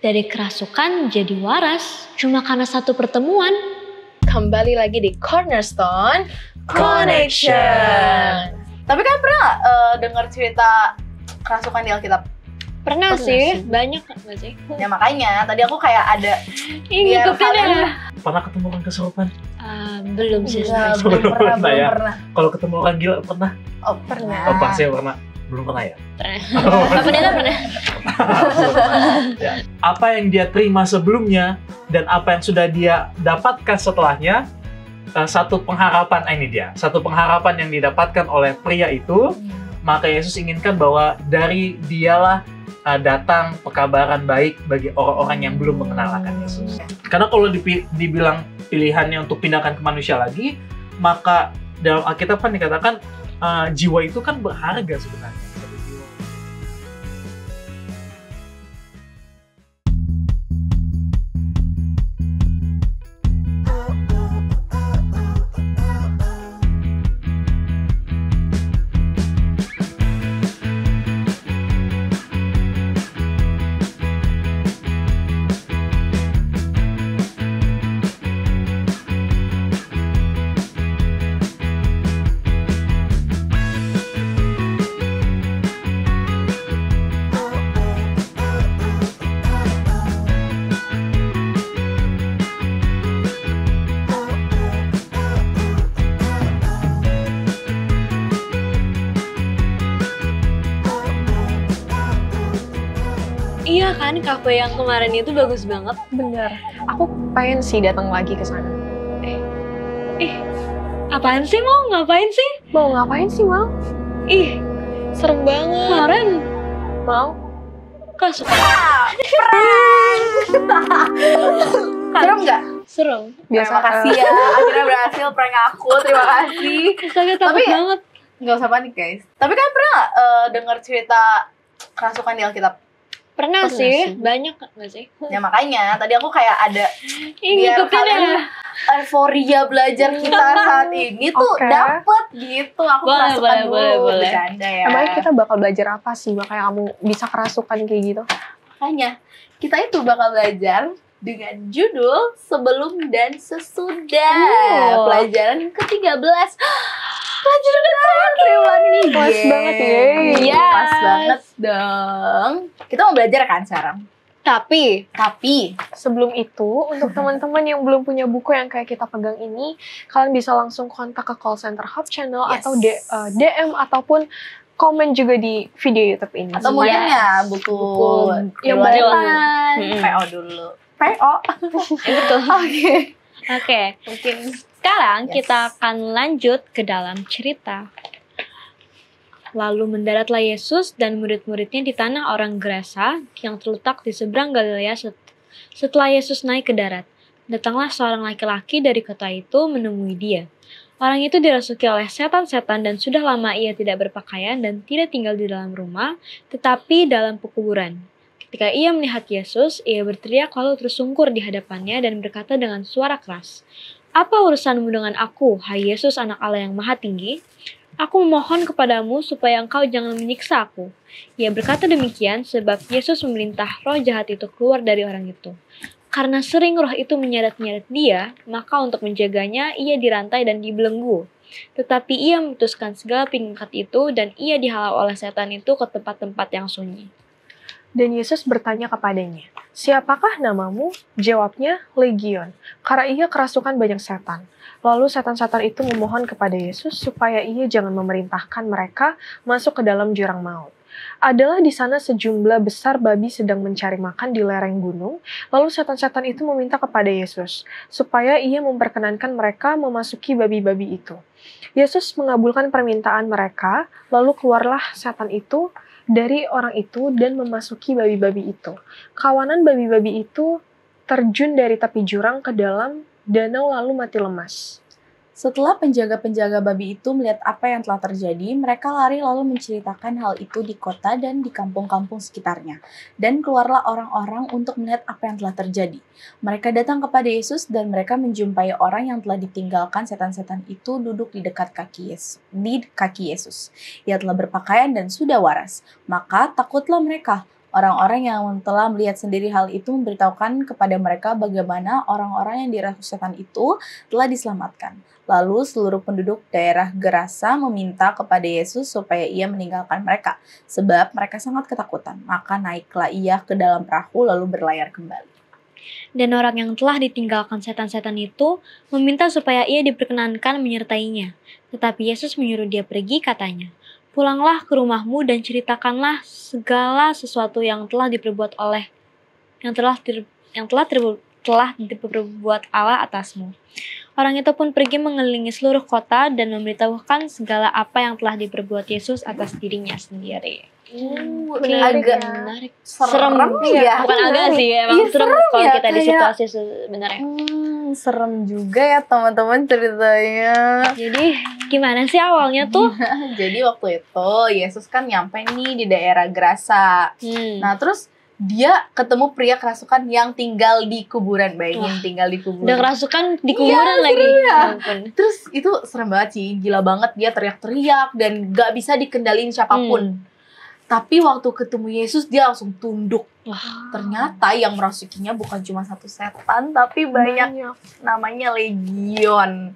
Dari kerasukan jadi waras cuma karena satu pertemuan. Kembali lagi di Cornerstone Connection. Tapi kan pernah dengar cerita kerasukan di Alkitab? Pernah sih, banyak nggak sih? Ya makanya tadi aku kayak ada Ini ngikutin ya. Pernah ketemu orang kesurupan? Belum sih. belum pernah. Kalau ketemu orang gila pernah? Oh pernah. Oh pasti pernah. Belum pernah ya? Pernah. Pernah. Ya. Apa yang dia terima sebelumnya dan apa yang sudah dia dapatkan setelahnya, satu pengharapan ini dia. Satu pengharapan yang didapatkan oleh pria itu, maka Yesus inginkan bahwa dari dialah datang pekabaran baik bagi orang-orang yang belum mengenal akan Yesus. Karena kalau dibilang pilihannya untuk pindahkan ke manusia lagi, maka dalam Alkitab kan dikatakan jiwa itu kan berharga sebenarnya. Satu jiwa. Iya kan, kafe yang kemarin itu bagus banget. Bener, aku pengen sih datang lagi ke sana. Apaan sih, mau ngapain sih? Mau ngapain sih, Mal? Ih, Serem banget. kemarin Mal? kerasukan. Serem nggak? Serem. Terima kasih ya, akhirnya berhasil prank aku. Terima kasih. Saya takut Tapi- banget. Nggak usah panik guys. Tapi kan pernah dengar cerita kerasukan di Alkitab? Pernah Pernah sih, sih. banyak nggak sih? Ya makanya tadi aku kayak ada Ini biar ngikutin kalian ya. euforia belajar kita saat ini tuh Oke. dapet gitu. Aku Boleh, kerasukan dulu. boleh. Bercanda ya. Emangnya kita bakal belajar apa sih? Makanya kamu bisa kerasukan kayak gitu? Makanya kita itu bakal belajar dengan judul Sebelum dan Sesudah. Pelajaran ke-13. Pelajaran terakhir nih. Pas banget, yeay. Yes. Pas banget dong. Kita mau belajar kan sekarang? Tapi Tapi Sebelum itu, untuk teman-teman yang belum punya buku yang kayak kita pegang ini, kalian bisa langsung kontak ke call center Hub Channel Yes. atau DM ataupun komen juga di video YouTube ini. atau mungkin ya buku yang di luar baru. depan. PO dulu. PO. betul. Oke. Oke, mungkin sekarang Yes. kita akan lanjut ke dalam cerita. Lalu mendaratlah Yesus dan murid-muridnya di tanah orang Gerasa yang terletak di seberang Galilea. Setelah Yesus naik ke darat, datanglah seorang laki-laki dari kota itu menemui dia. Orang itu dirasuki oleh setan-setan dan sudah lama ia tidak berpakaian dan tidak tinggal di dalam rumah, tetapi dalam pekuburan. Ketika ia melihat Yesus, ia berteriak lalu tersungkur di hadapannya dan berkata dengan suara keras, "Apa urusanmu dengan aku, hai Yesus anak Allah yang maha tinggi? Aku memohon kepadamu supaya engkau jangan menyiksa aku." Ia berkata demikian sebab Yesus memerintah roh jahat itu keluar dari orang itu. Karena sering roh itu menyeret-nyeret dia, maka untuk menjaganya ia dirantai dan dibelenggu. Tetapi ia memutuskan segala pengikat itu dan ia dihalau oleh setan itu ke tempat-tempat yang sunyi. Dan Yesus bertanya kepadanya, "Siapakah namamu?" Jawabnya, "Legion," karena ia kerasukan banyak setan. Lalu setan-setan itu memohon kepada Yesus supaya ia jangan memerintahkan mereka masuk ke dalam jurang maut. Adalah di sana sejumlah besar babi sedang mencari makan di lereng gunung, lalu setan-setan itu meminta kepada Yesus supaya ia memperkenankan mereka memasuki babi-babi itu. Yesus mengabulkan permintaan mereka, lalu keluarlah setan itu dari orang itu dan memasuki babi-babi itu. Kawanan babi-babi itu terjun dari tepi jurang ke dalam danau lalu mati lemas. Setelah penjaga-penjaga babi itu melihat apa yang telah terjadi, mereka lari lalu menceritakan hal itu di kota dan di kampung-kampung sekitarnya. Dan keluarlah orang-orang untuk melihat apa yang telah terjadi. Mereka datang kepada Yesus dan mereka menjumpai orang yang telah ditinggalkan setan-setan itu duduk di dekat kaki Yesus. Ia telah berpakaian dan sudah waras. Maka takutlah mereka. Orang-orang yang telah melihat sendiri hal itu memberitahukan kepada mereka bagaimana orang-orang yang dirasuki setan itu telah diselamatkan. Lalu seluruh penduduk daerah Gerasa meminta kepada Yesus supaya ia meninggalkan mereka, sebab mereka sangat ketakutan. Maka naiklah ia ke dalam perahu lalu berlayar kembali. Dan orang yang telah ditinggalkan setan-setan itu meminta supaya ia diperkenankan menyertainya. Tetapi Yesus menyuruh dia pergi, katanya, "Pulanglah ke rumahmu dan ceritakanlah segala sesuatu yang telah diperbuat Allah atasmu." Orang itu pun pergi mengelilingi seluruh kota dan memberitahukan segala apa yang telah diperbuat Yesus atas dirinya sendiri. Agak Menarik. serem ya. Bukan agak sih, emang Iya, serem serem kalau ya, kita di kayak- situasi sebenarnya. serem juga ya teman-teman ceritanya. Jadi gimana sih awalnya tuh? Jadi waktu itu Yesus kan nyampe nih di daerah Gerasa. Nah terus dia ketemu pria kerasukan yang tinggal di kuburan. Bayangin tinggal di kuburan. Udah kerasukan di kuburan lagi. seru ya. Ya ampun. Terus itu serem banget sih, gila banget, dia teriak-teriak dan gak bisa dikendaliin siapapun. Tapi waktu ketemu Yesus dia langsung tunduk. Wah. Ternyata yang merasukinya bukan cuma satu setan, tapi banyak, namanya legion.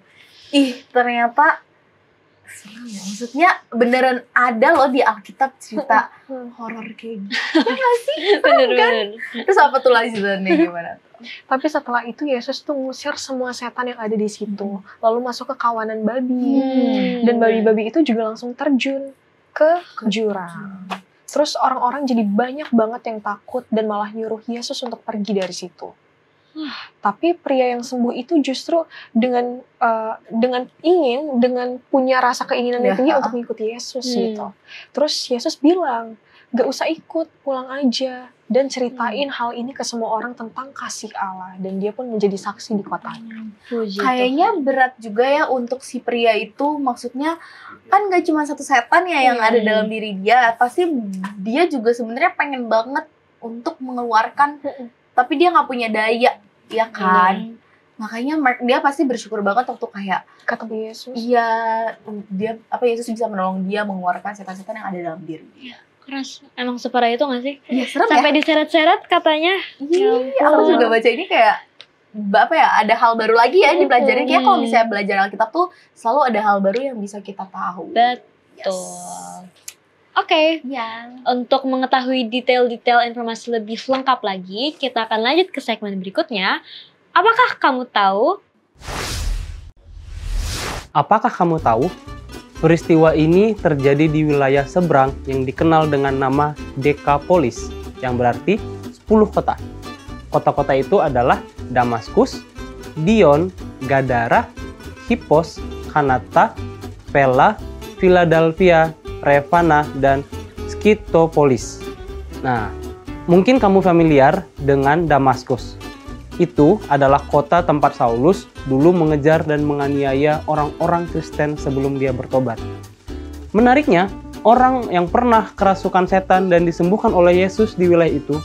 Ternyata serem ya. Maksudnya beneran ada loh di Alkitab cerita horor kayak gitu. Bener-bener. Terus apa tuh lanjutannya gimana? Tapi setelah itu Yesus tuh ngusir semua setan yang ada di situ. Lalu masuk ke kawanan babi. Dan babi-babi itu juga langsung terjun ke jurang. Terus orang-orang jadi banyak banget yang takut dan malah nyuruh Yesus untuk pergi dari situ. Tapi pria yang sembuh itu justru dengan punya rasa keinginan yang tinggi untuk mengikuti Yesus gitu. Terus Yesus bilang, gak usah ikut, pulang aja. Dan ceritain hal ini ke semua orang tentang kasih Allah. Dan dia pun menjadi saksi di kotanya. Kayaknya berat juga ya untuk si pria itu. Maksudnya kan gak cuma satu setan ya yang ada dalam diri dia. Pasti dia juga sebenarnya pengen banget untuk mengeluarkan, tapi dia gak punya daya, ya kan? Makanya dia pasti bersyukur banget waktu kayak ketemu Yesus. Iya, Yesus bisa menolong dia mengeluarkan setan-setan yang ada dalam diri. Keras. Emang separah itu gak sih? Iya, serem Sampai ya. diseret-seret katanya. Iya, aku juga baca ini kayak ada hal baru lagi ya dipelajari. Kayak kalau misalnya belajar Alkitab tuh selalu ada hal baru yang bisa kita tahu. Betul. Oke. Ya. Untuk mengetahui detail-detail informasi lebih lengkap lagi, kita akan lanjut ke segmen berikutnya. Apakah kamu tahu? Apakah kamu tahu? Peristiwa ini terjadi di wilayah seberang yang dikenal dengan nama Dekapolis, yang berarti 10 kota. Kota-kota itu adalah Damaskus, Dion, Gadara, Hippos, Kanata, Pella, Philadelphia, Revana, dan Skytopolis. Nah, mungkin kamu familiar dengan Damaskus. Itu adalah kota tempat Saulus dulu mengejar dan menganiaya orang-orang Kristen sebelum dia bertobat. Menariknya, orang yang pernah kerasukan setan dan disembuhkan oleh Yesus di wilayah itu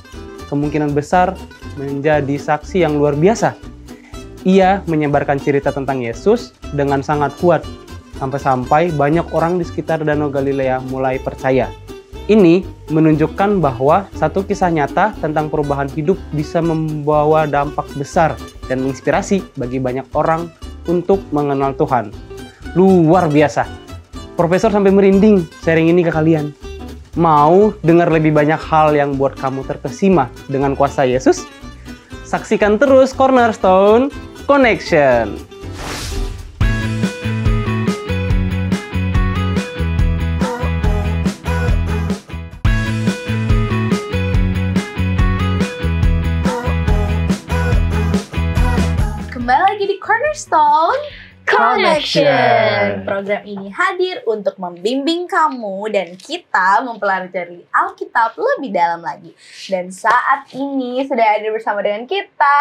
kemungkinan besar menjadi saksi yang luar biasa. Ia menyebarkan cerita tentang Yesus dengan sangat kuat, sampai-sampai banyak orang di sekitar Danau Galilea mulai percaya. Ini menunjukkan bahwa satu kisah nyata tentang perubahan hidup bisa membawa dampak besar dan menginspirasi bagi banyak orang untuk mengenal Tuhan. Luar biasa. Profesor sampai merinding sharing ini ke kalian. Mau dengar lebih banyak hal yang buat kamu terkesima dengan kuasa Yesus? Saksikan terus Cornerstone Connection. Kembali lagi di Cornerstone Connection. Program ini hadir untuk membimbing kamu dan kita mempelajari Alkitab lebih dalam lagi. Dan saat ini sudah hadir bersama dengan kita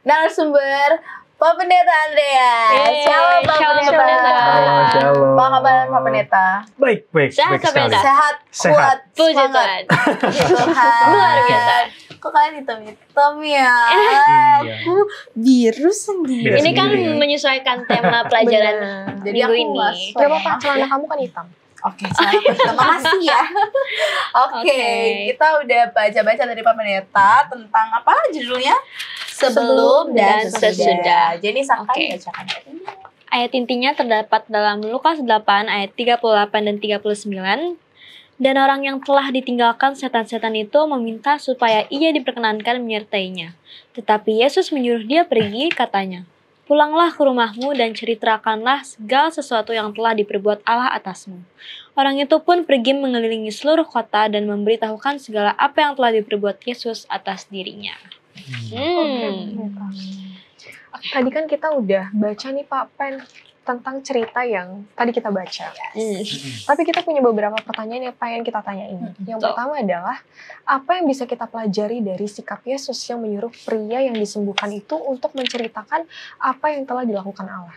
narasumber Pak Pendeta Andreas. Shalom Pak Shalom, Pendeta. Pak Pendeta. Shalom. Apa kabar Pak Pendeta? Baik Sehat, sekali. Pendeta. Sehat, Sehat. kuat, Puji semangat. Tuhan. Tuhan. Luar biasa. Kok kalian hitam-hitam ya? Iya. Aku biru sendiri. Beda Ini kan sendiri. menyesuaikan tema pelajaran Jadi minggu aku ini. nggak Gak apa-apa, celana kamu kan hitam. Oke, terima kasih ya. Oke, kita udah baca-baca dari Pak Pendeta tentang apa judulnya? Sebelum dan sesudah. Jadi Sakai bacakan ayat ini. Ayat intinya terdapat dalam Lukas 8 ayat 38 dan 39. Dan orang yang telah ditinggalkan setan-setan itu meminta supaya ia diperkenankan menyertainya. Tetapi Yesus menyuruh dia pergi, katanya, "Pulanglah ke rumahmu dan ceritakanlah segala sesuatu yang telah diperbuat Allah atasmu." Orang itu pun pergi mengelilingi seluruh kota dan memberitahukan segala apa yang telah diperbuat Yesus atas dirinya. Tadi kan kita udah baca nih Pak Pen tentang cerita yang tadi kita baca. Tapi kita punya beberapa pertanyaan yang pengen kita tanyain. Yang pertama adalah, apa yang bisa kita pelajari dari sikap Yesus yang menyuruh pria yang disembuhkan itu untuk menceritakan apa yang telah dilakukan Allah?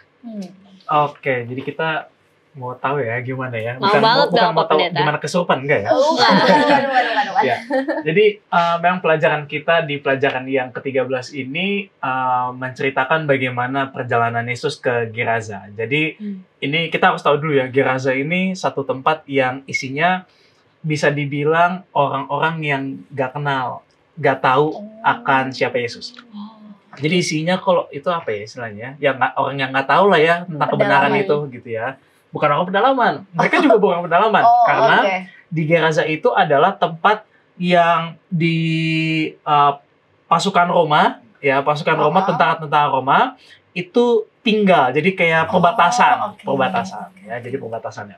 Oke, jadi kita mau tahu ya gimana ya. Mau banget bukan dong, mau Pak tahu Pendeta. gimana kesurupan, enggak ya? Bukan. Ya. Jadi memang pelajaran kita di pelajaran yang ke-13 ini menceritakan bagaimana perjalanan Yesus ke Geraza. Jadi ini kita harus tahu dulu ya, Geraza ini satu tempat yang isinya bisa dibilang orang-orang yang gak kenal, gak tahu akan siapa Yesus. Jadi isinya kalau itu apa ya istilahnya? Ya orang yang nggak tahu lah ya tentang kebenaran itu gitu ya. Bukan orang pedalaman. Mereka juga bukan pedalaman karena di Geraza itu adalah tempat yang di pasukan Roma, ya pasukan Roma, tentara-tentara Roma itu tinggal. Jadi kayak perbatasan, ya. Jadi perbatasannya.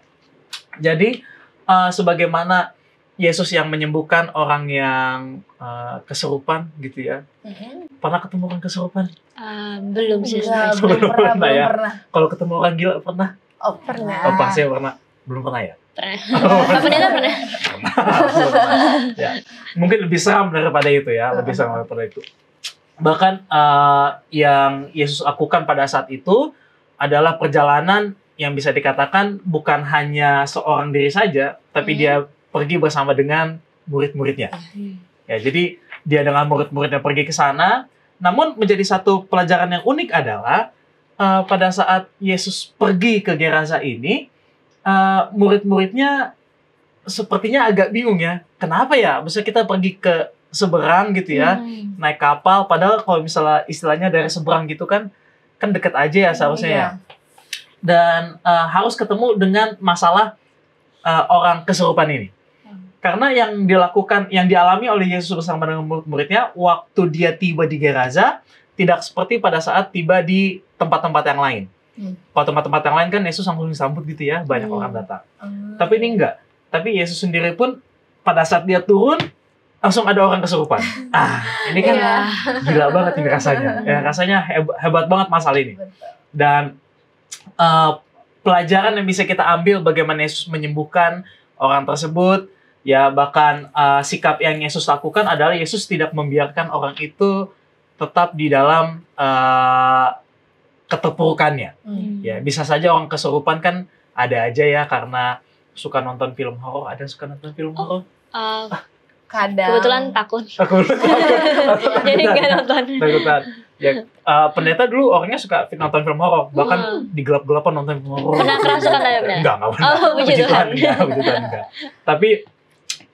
Jadi sebagaimana Yesus yang menyembuhkan orang yang kesurupan gitu ya. Pernah ketemu orang kesurupan? Belum sih. Belum pernah. Kalau ketemu orang gila pernah? Oh, pernah. Oh, pasti pernah. Belum pernah ya? Pernah. Pak Pendeta pernah? Ya. Mungkin lebih seram daripada itu ya, lebih seram daripada itu. Bahkan yang Yesus lakukan pada saat itu adalah perjalanan yang bisa dikatakan bukan hanya seorang diri saja, tapi dia pergi bersama dengan murid-muridnya. Ya, jadi dia dengan murid-muridnya pergi ke sana. Namun menjadi satu pelajaran yang unik adalah pada saat Yesus pergi ke Geraza ini, murid-muridnya sepertinya agak bingung ya. Kenapa ya? Bisa kita pergi ke seberang gitu ya, naik kapal. Padahal kalau misalnya istilahnya dari seberang gitu kan dekat aja ya seharusnya ya. Dan harus ketemu dengan masalah orang kesurupan ini. Karena yang dialami oleh Yesus bersama dengan murid-muridnya waktu dia tiba di Geraza tidak seperti pada saat tiba di tempat-tempat yang lain. Kalau tempat-tempat yang lain kan Yesus langsung disambut gitu ya, banyak orang datang. Tapi ini enggak. Tapi Yesus sendiri pun pada saat dia turun langsung ada orang kesurupan. Ini kan gila banget ini rasanya. Ya, rasanya hebat banget masalah ini. Dan pelajaran yang bisa kita ambil bagaimana Yesus menyembuhkan orang tersebut. Ya, bahkan sikap yang Yesus lakukan adalah Yesus tidak membiarkan orang itu tetap di dalam keterpurukannya. Ya, bisa saja orang kesurupan kan ada aja ya karena suka nonton film horor. Ada suka nonton film horor? Kadang. Kebetulan takut. Jadi nggak nonton. Takutan. Ya, pendeta dulu orangnya suka nonton film horor, bahkan di gelap-gelapan nonton film horor. Pernah kerasukan ada benar? Enggak pernah. Puji Tuhan. Enggak. Tapi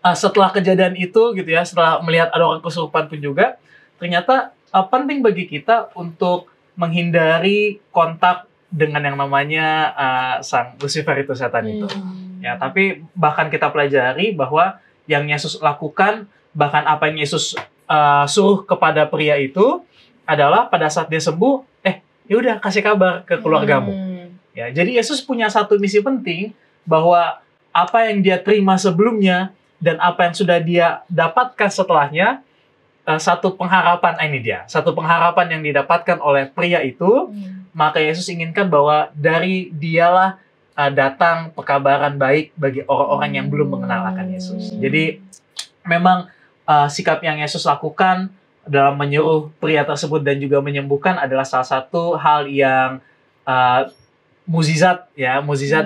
setelah kejadian itu gitu ya, setelah melihat ada orang kesurupan pun juga, ternyata penting bagi kita untuk menghindari kontak dengan yang namanya sang Lucifer itu, setan itu. Ya, tapi bahkan kita pelajari bahwa yang Yesus lakukan, bahkan apa yang Yesus suruh kepada pria itu adalah pada saat dia sembuh, ya udah kasih kabar ke keluargamu. Ya, jadi Yesus punya satu misi penting bahwa apa yang dia terima sebelumnya dan apa yang sudah dia dapatkan setelahnya, satu pengharapan satu pengharapan yang didapatkan oleh pria itu. Maka Yesus inginkan bahwa dari dialah datang pekabaran baik bagi orang-orang yang belum mengenal akan Yesus. Jadi memang sikap yang Yesus lakukan dalam menyuruh pria tersebut dan juga menyembuhkan adalah salah satu hal yang mukjizat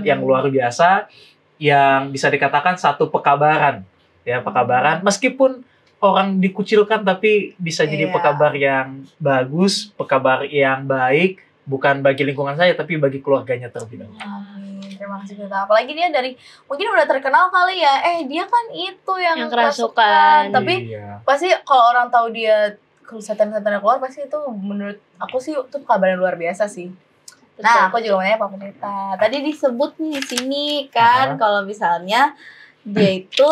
yang luar biasa, yang bisa dikatakan satu pekabaran meskipun orang dikucilkan tapi bisa jadi pekabar yang bagus, pekabar yang baik, bukan bagi lingkungan saya tapi bagi keluarganya terlebih dahulu. terima kasih Pendeta. Apalagi dia dari mungkin udah terkenal kali ya. Dia kan itu yang kerasukan. Tapi Iya. pasti kalau orang tahu dia kalau setan-setannya keluar, pasti itu menurut aku sih itu kabar yang luar biasa sih. Nah, aku juga mau nanya Pak Pendeta. Tadi disebut nih di sini kan kalau misalnya dia itu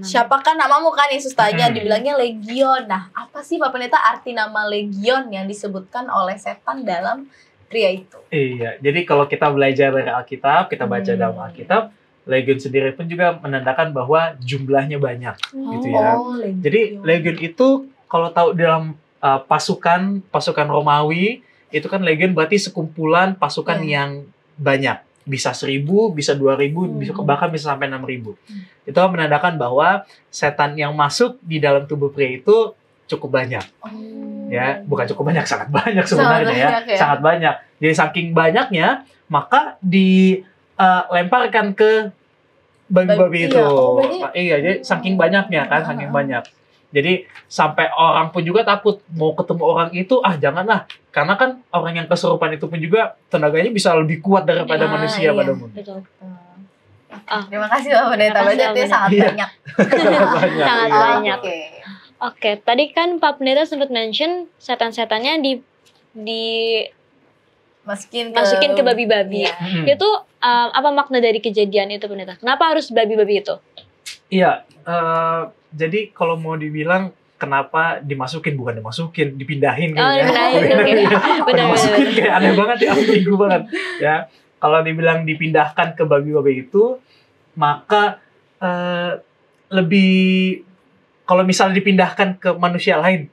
siapakah namamu kan Yesus tanya, dibilangnya Legion. Nah, apa sih Pak Pendeta arti nama Legion yang disebutkan oleh setan dalam pria itu? Iya, jadi kalau kita belajar dari Alkitab, kita baca dalam Alkitab, Legion sendiri pun juga menandakan bahwa jumlahnya banyak, gitu ya. Legion. Jadi Legion itu kalau tahu dalam pasukan Romawi, itu kan Legion berarti sekumpulan pasukan yang banyak. Bisa 1.000, bisa 2.000, bahkan bisa sampai 6.000. Itu menandakan bahwa setan yang masuk di dalam tubuh pria itu cukup banyak. Ya, bukan cukup banyak, sangat banyak sebenarnya sangat banyak. Jadi saking banyaknya, maka dilemparkan ke babi-babi itu. Iya, jadi saking banyaknya kan, saking banyak. Jadi sampai orang pun juga takut mau ketemu orang itu, janganlah. Karena kan orang yang kesurupan itu pun juga tenaganya bisa lebih kuat daripada manusia pada umumnya. Betul. Terima kasih Pak Pendeta, berarti sangat banyak. Sangat banyak. Oke. Oke, tadi kan Pak Pendeta sempat mention setan-setannya masukin ke babi-babi. Itu apa makna dari kejadian itu, Pendeta? Kenapa harus babi-babi itu? Iya, jadi kalau mau dibilang kenapa dimasukin, bukan dimasukin, dipindahin gitu ya. Dimasukin kayak aneh banget ya, ambigu banget. Ya, kalau dibilang dipindahkan ke babi-babi itu, maka lebih, kalau misalnya dipindahkan ke manusia lain,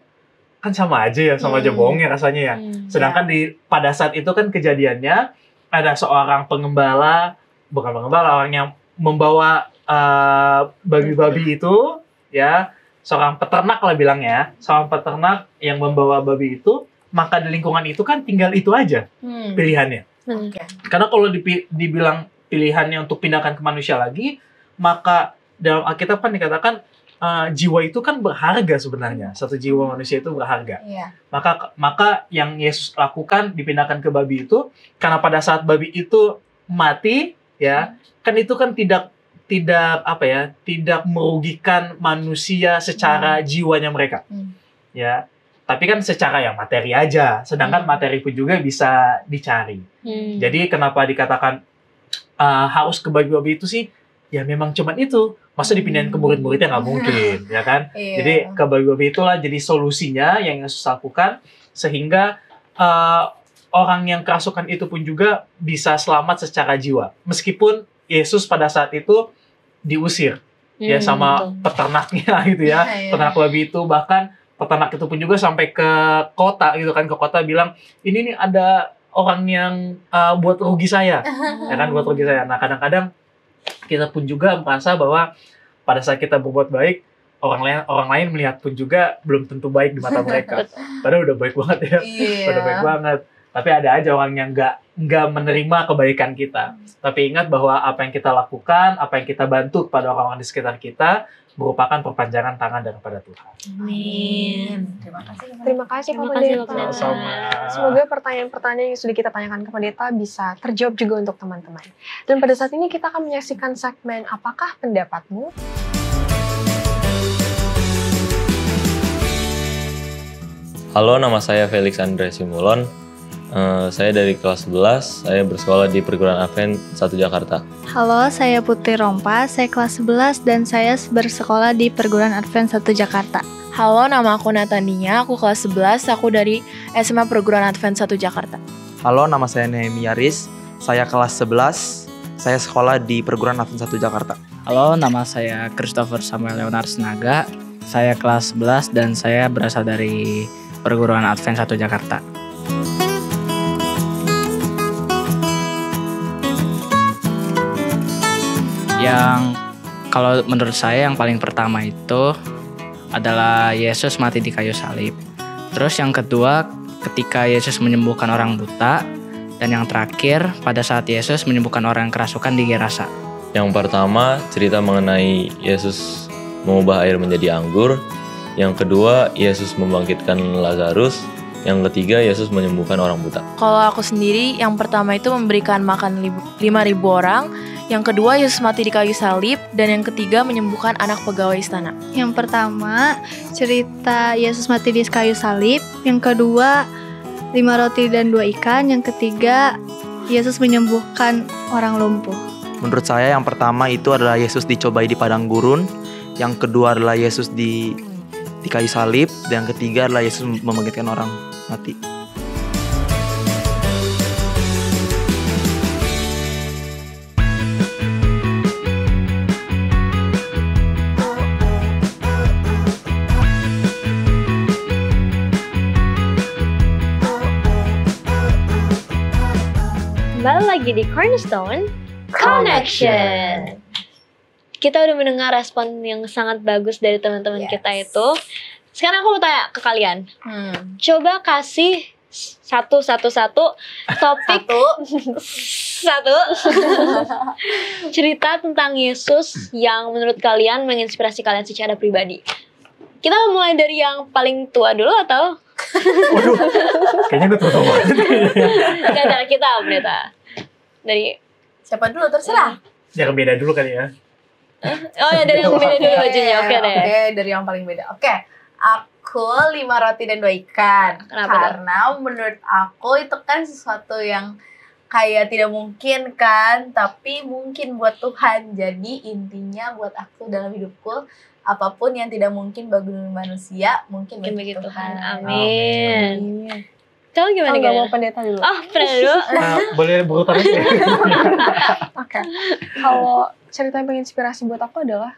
kan sama aja ya, sama aja bohongnya rasanya ya. Sedangkan pada saat itu kan kejadiannya, ada seorang orang yang membawa babi-babi itu, ya, seorang peternak lah bilangnya, seorang peternak yang membawa babi itu, maka di lingkungan itu kan tinggal itu aja pilihannya. Karena kalau dibilang pilihannya untuk pindahkan ke manusia lagi, maka dalam Alkitab kan dikatakan jiwa itu kan berharga sebenarnya, satu jiwa manusia itu berharga. Maka yang Yesus lakukan dipindahkan ke babi itu, karena pada saat babi itu mati, ya, kan itu kan tidak merugikan manusia secara jiwanya mereka. Ya. Tapi kan secara yang materi aja, sedangkan materi pun juga bisa dicari. Jadi kenapa dikatakan harus ke babi-babi itu sih? Ya memang cuman itu. Masa dipindahin ke murid-muridnya nggak mungkin, ya kan? Jadi ke babi-babi itulah jadi solusinya yang Yesus lakukan, sehingga orang yang kerasukan itu pun juga bisa selamat secara jiwa. Meskipun Yesus pada saat itu diusir ya sama peternaknya gitu ya. Peternak babi itu, bahkan peternak itu pun juga sampai ke kota gitu kan, ke kota bilang, ini nih ada orang yang buat rugi saya. Ya kan, buat rugi saya. Nah, kadang-kadang kita pun juga merasa bahwa pada saat kita berbuat baik, orang lain melihat pun juga belum tentu baik di mata mereka. Padahal udah baik banget ya. Udah baik banget. Tapi ada aja orang yang nggak menerima kebaikan kita. Tapi ingat bahwa apa yang kita lakukan, apa yang kita bantu kepada orang-orang di sekitar kita, merupakan perpanjangan tangan daripada Tuhan. Amin. Terima kasih Pak Pendeta. Sama-sama. Semoga pertanyaan-pertanyaan yang sudah kita tanyakan ke Pendeta bisa terjawab juga untuk teman-teman. Dan pada saat ini kita akan menyaksikan segmen Apakah Pendapatmu? Halo, nama saya Felix Andre Simulon. Saya dari kelas 11, saya bersekolah di Perguruan Advent 1 Jakarta. Halo, saya Putri Rompa, saya kelas 11 dan saya bersekolah di Perguruan Advent 1 Jakarta. Halo, nama aku Natania, aku kelas 11, aku dari SMA Perguruan Advent 1 Jakarta. Halo, nama saya Nehemia Riz, saya kelas 11, saya sekolah di Perguruan Advent 1 Jakarta. Halo, nama saya Christopher Samuel Leonard Sinaga, saya kelas 11 dan saya berasal dari Perguruan Advent 1 Jakarta. Yang kalau menurut saya yang paling pertama itu adalah Yesus mati di kayu salib. Terus yang kedua ketika Yesus menyembuhkan orang buta. Dan yang terakhir pada saat Yesus menyembuhkan orang yang kerasukan di Gerasa. Yang pertama cerita mengenai Yesus mengubah air menjadi anggur. Yang kedua Yesus membangkitkan Lazarus. Yang ketiga, Yesus menyembuhkan orang buta. Kalau aku sendiri, yang pertama itu memberikan makan 5.000 orang, yang kedua Yesus mati di kayu salib, dan yang ketiga menyembuhkan anak pegawai istana. Yang pertama, cerita Yesus mati di kayu salib. Yang kedua, 5 roti dan 2 ikan. Yang ketiga, Yesus menyembuhkan orang lumpuh. Menurut saya yang pertama itu adalah Yesus dicobai di padang gurun, yang kedua adalah Yesus di kayu salib, dan yang ketiga adalah Yesus membangkitkan orang mati. Kembali lagi di Cornerstone Connection. Kita udah mendengar respon yang sangat bagus dari teman-teman kita itu. Sekarang aku mau tanya ke kalian. Coba kasih satu topik satu cerita tentang Yesus yang menurut kalian menginspirasi kalian secara pribadi. Kita mulai dari yang paling tua dulu atau? Waduh, kayaknya gue tua banget. Gak ada, kita pendeta. Dari Siapa dulu? Terserah. Yang beda dulu kali ya. Oh ya, dari yang beda dulu bajunya. Oke deh. Oke, dari yang paling beda. Oke. Aku 5 roti dan 2 ikan. Kenapa Karena menurut aku itu kan sesuatu yang kayak tidak mungkin kan, tapi mungkin buat Tuhan. Jadi intinya buat aku dalam hidupku, apapun yang tidak mungkin bagi manusia, mungkin bagi Tuhan. Amin. Kamu gimana? Nggak mau pendeta dulu. Oh, pendeta dulu. Boleh berurutan aja. Oke. Kalau cerita yang menginspirasi buat aku adalah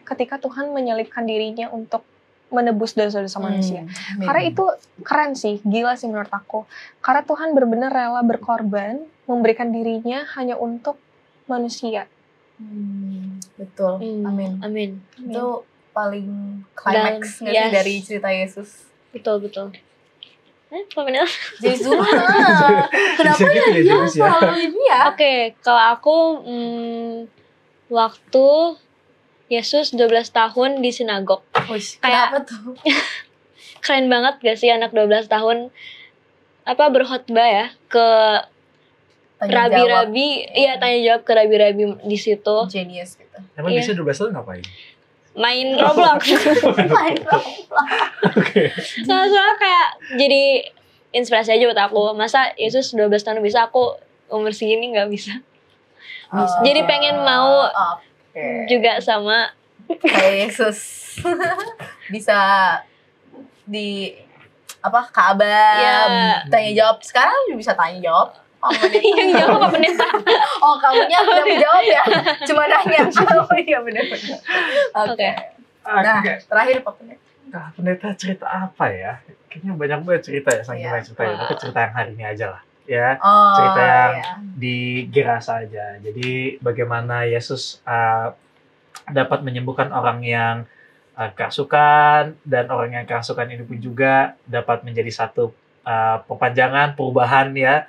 ketika Tuhan menyelipkan dirinya untuk menebus dosa-dosa manusia. Karena itu keren sih, gila sih menurut aku. Karena Tuhan benar-benar rela berkorban, memberikan dirinya hanya untuk manusia. Betul. Amin. Amin. Itu paling klimaks nggak sih dari cerita Yesus? Betul. Pemenang. Yesus. Kenapa ya dia selalu ini ya? Oke, kalau aku waktu Yesus 12 tahun di sinagog. Kenapa tuh? Keren banget gak sih anak 12 tahun berkhotbah ya ke rabi-rabi. Iya, tanya jawab ke rabi-rabi di situ. Genius gitu. Emang bisa 12 tahun ngapain? Main Roblox. Soalnya kayak jadi inspirasi aja buat aku. Masa Yesus 12 tahun bisa, aku umur segini gak bisa. Jadi pengen mau juga sama kayak Yesus. Bisa di Ka'bah, tanya jawab. Sekarang juga bisa tanya jawab. Yang jawab apa pendeta? Oh, kamunya udah menjawab ya? Cuma nanya. Oh iya benar-benar. Oke. Nah, terakhir Pak Pendeta. Nah, pendeta cerita apa ya? Kayaknya banyak banget cerita ya, saking banyak cerita ya. Tapi cerita yang hari ini aja lah. Ya, cerita yang di Gerasa aja. Jadi bagaimana Yesus dapat menyembuhkan orang yang kerasukan, dan orang yang kerasukan ini pun juga dapat menjadi satu perpanjangan, perubahan ya,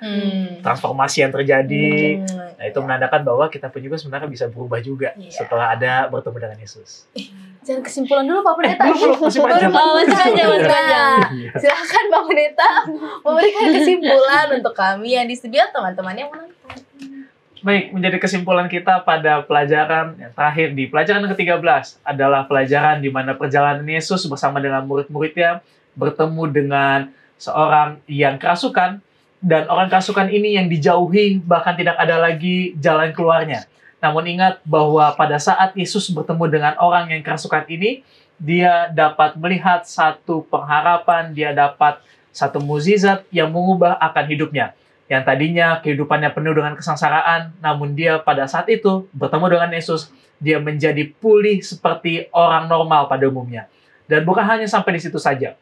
transformasi yang terjadi. Nah, itu menandakan bahwa kita pun juga sebenarnya bisa berubah juga setelah ada bertemu dengan Yesus. Jangan kesimpulan dulu Pak Pendeta. Masih panjang. Silakan Pak Pendeta memberikan kesimpulan untuk kami yang di studio, teman-teman yang menonton. Baik, menjadi kesimpulan kita pada pelajaran yang terakhir di pelajaran ke-13 adalah pelajaran di mana perjalanan Yesus bersama dengan murid-muridnya bertemu dengan seorang yang kerasukan, dan orang kerasukan ini yang dijauhi, bahkan tidak ada lagi jalan keluarnya. Namun ingat bahwa pada saat Yesus bertemu dengan orang yang kerasukan ini, dia dapat melihat satu pengharapan, dia dapat satu mukjizat yang mengubah akan hidupnya. Yang tadinya kehidupannya penuh dengan kesengsaraan, namun dia pada saat itu bertemu dengan Yesus, dia menjadi pulih seperti orang normal pada umumnya. Dan bukan hanya sampai di situ saja.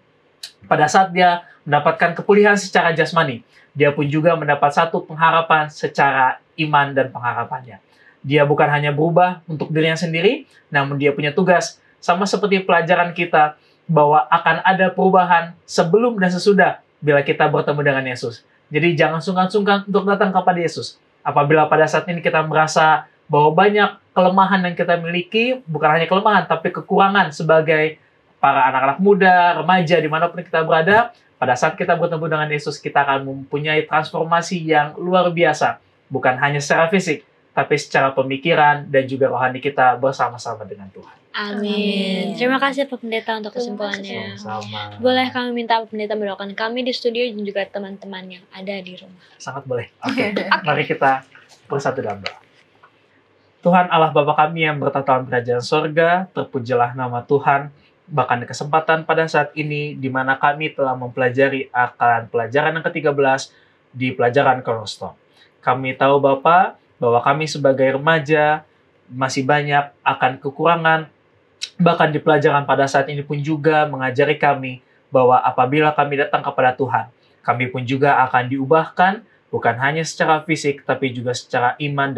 Pada saat dia mendapatkan kepulihan secara jasmani, dia pun juga mendapat satu pengharapan secara iman dan pengharapannya. Dia bukan hanya berubah untuk dirinya sendiri, namun dia punya tugas, sama seperti pelajaran kita, bahwa akan ada perubahan sebelum dan sesudah bila kita bertemu dengan Yesus. Jadi jangan sungkan-sungkan untuk datang kepada Yesus. Apabila pada saat ini kita merasa bahwa banyak kelemahan yang kita miliki, bukan hanya kelemahan, tapi kekurangan sebagai para anak-anak muda, remaja, dimanapun kita berada, pada saat kita bertemu dengan Yesus, kita akan mempunyai transformasi yang luar biasa. Bukan hanya secara fisik, tapi secara pemikiran dan juga rohani kita bersama-sama dengan Tuhan. Amin. Terima kasih Pak Pendeta untuk kesimpulannya. Sama-sama. Boleh kami minta Pak Pendeta mendoakan kami di studio dan juga teman-teman yang ada di rumah. Sangat boleh. Oke. Mari kita bersatu dalam doa. Tuhan Allah Bapa kami yang bertata dalam kerajaan sorga, terpujilah nama Tuhan. Bahkan di kesempatan pada saat ini, di mana kami telah mempelajari akan pelajaran yang ke-13 di pelajaran Cornerstone. Kami tahu Bapa, bahwa kami sebagai remaja masih banyak akan kekurangan, bahkan di pelajaran pada saat ini pun juga mengajari kami bahwa apabila kami datang kepada Tuhan, kami pun juga akan diubahkan, bukan hanya secara fisik, tapi juga secara iman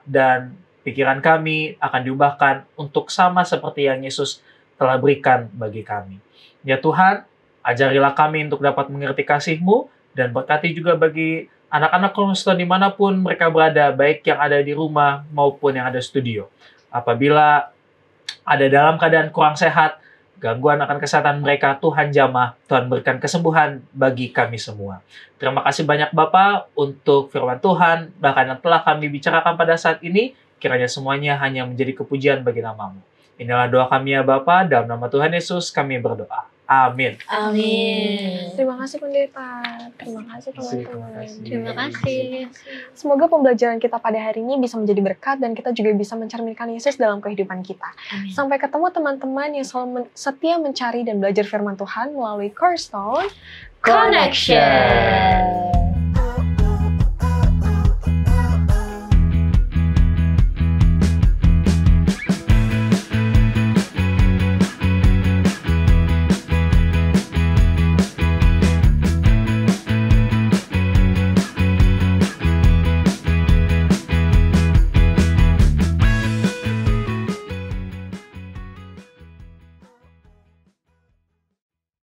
dan pikiran kami akan diubahkan untuk sama seperti yang Yesus telah berikan bagi kami. Ya Tuhan, ajarilah kami untuk dapat mengerti kasih-Mu, dan berkati juga bagi anak-anak Cornerstone dimanapun mereka berada, baik yang ada di rumah maupun yang ada di studio. Apabila ada dalam keadaan kurang sehat, gangguan akan kesehatan mereka, Tuhan jamah, Tuhan berikan kesembuhan bagi kami semua. Terima kasih banyak Bapak untuk firman Tuhan, bahkan yang telah kami bicarakan pada saat ini, kiranya semuanya hanya menjadi kepujian bagi nama-Mu. Inilah doa kami ya Bapa, dalam nama Tuhan Yesus kami berdoa. Amin. Amin. Terima kasih Pendeta. Terima kasih teman-teman. Terima kasih. Semoga pembelajaran kita pada hari ini bisa menjadi berkat dan kita juga bisa mencerminkan Yesus dalam kehidupan kita. Amin. Sampai ketemu teman-teman yang selalu setia mencari dan belajar firman Tuhan melalui Cornerstone Connection.